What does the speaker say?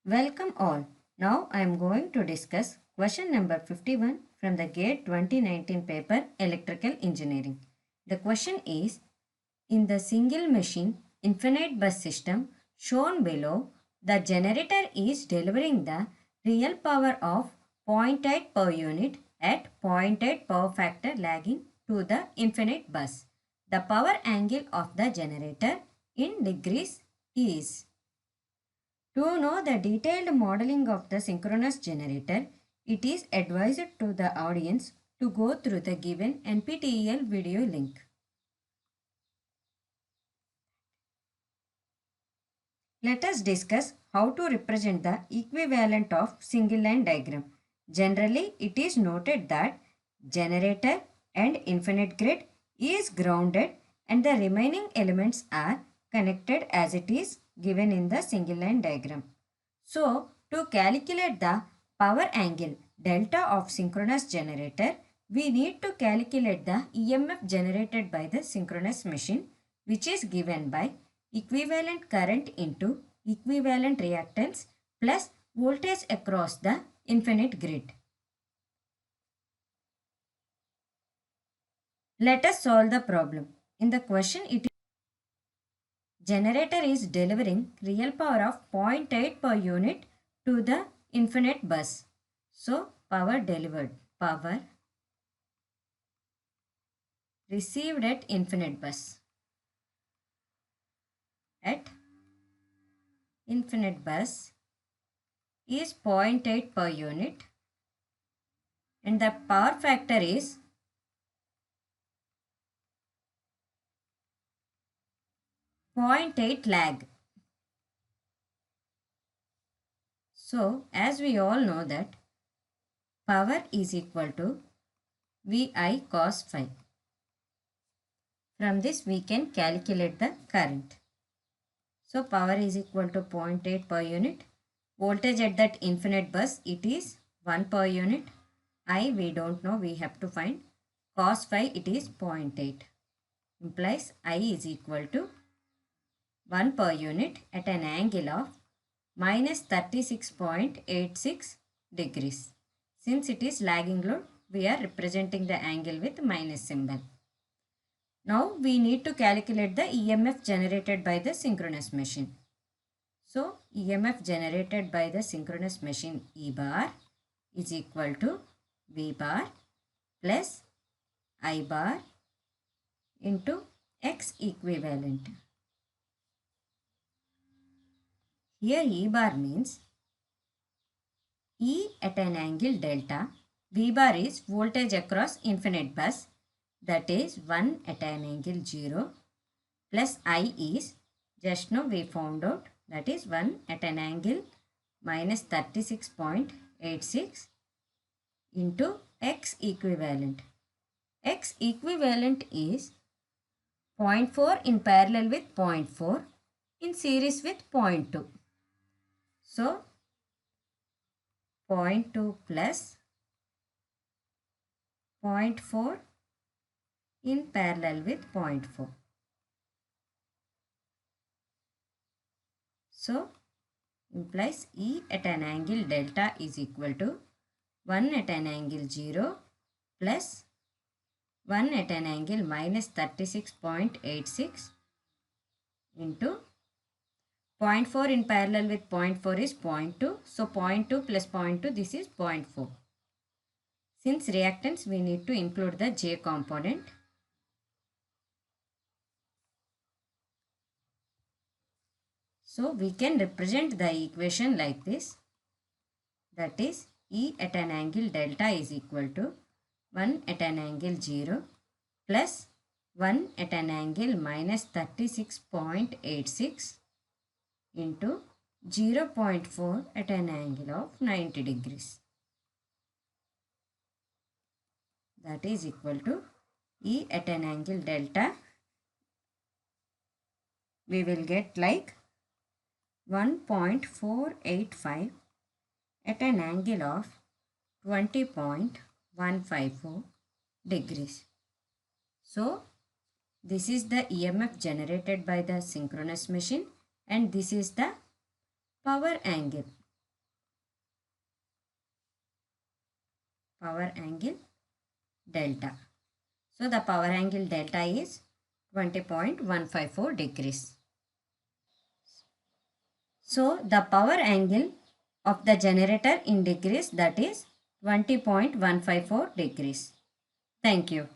Welcome all. Now I am going to discuss question number 51 from the GATE 2019 paper Electrical Engineering. The question is, in the single machine infinite bus system shown below, the generator is delivering the real power of 0.8 per unit at 0.8 power factor lagging to the infinite bus. The power angle of the generator in degrees is. To know the detailed modeling of the synchronous generator, it is advised to the audience to go through the given NPTEL video link. Let us discuss how to represent the equivalent of single line diagram. Generally, it is noted that generator and infinite grid is grounded and the remaining elements are connected as it is given in the single line diagram. So, to calculate the power angle delta of synchronous generator, we need to calculate the EMF generated by the synchronous machine, which is given by equivalent current into equivalent reactance plus voltage across the infinite grid. Let us solve the problem. In the question, it is generator is delivering real power of 0.8 per unit to the infinite bus. So, power delivered, power received at infinite bus. At infinite bus is 0.8 per unit and the power factor is 0.8 lag. So, as we all know that power is equal to VI cos phi. From this we can calculate the current. So, power is equal to 0.8 per unit. Voltage at that infinite bus, it is 1 per unit. I we don't know, we have to find. Cos phi, it is 0.8. Implies I is equal to 1 per unit at an angle of minus 36.86 degrees. Since it is lagging load, we are representing the angle with minus symbol. Now we need to calculate the EMF generated by the synchronous machine. So EMF generated by the synchronous machine E bar is equal to V bar plus I bar into X equivalent. Here E bar means E at an angle delta. V bar is voltage across infinite bus, that is 1 at an angle 0 plus I is, just now we found out, that is 1 at an angle minus 36.86 into X equivalent. X equivalent is 0.4 in parallel with 0.4 in series with 0.2. So 0.2 plus 0.4 in parallel with 0.4. So, implies E at an angle delta is equal to 1 at an angle 0 plus 1 at an angle minus 36.86 into 0.4 in parallel with 0.4 is 0.2. So, 0.2 plus 0.2, this is 0.4. Since reactance, we need to include the J component. So, we can represent the equation like this. That is, E at an angle delta is equal to 1 at an angle 0 plus 1 at an angle minus 36.86 into 0.4 at an angle of 90 degrees. That is equal to E at an angle delta. We will get like 1.485 at an angle of 20.154 degrees. So, this is the EMF generated by the synchronous machine and this is the power angle. power angle delta. So the power angle delta is 20.154 degrees. So the power angle of the generator in degrees, that is 20.154 degrees. Thank you.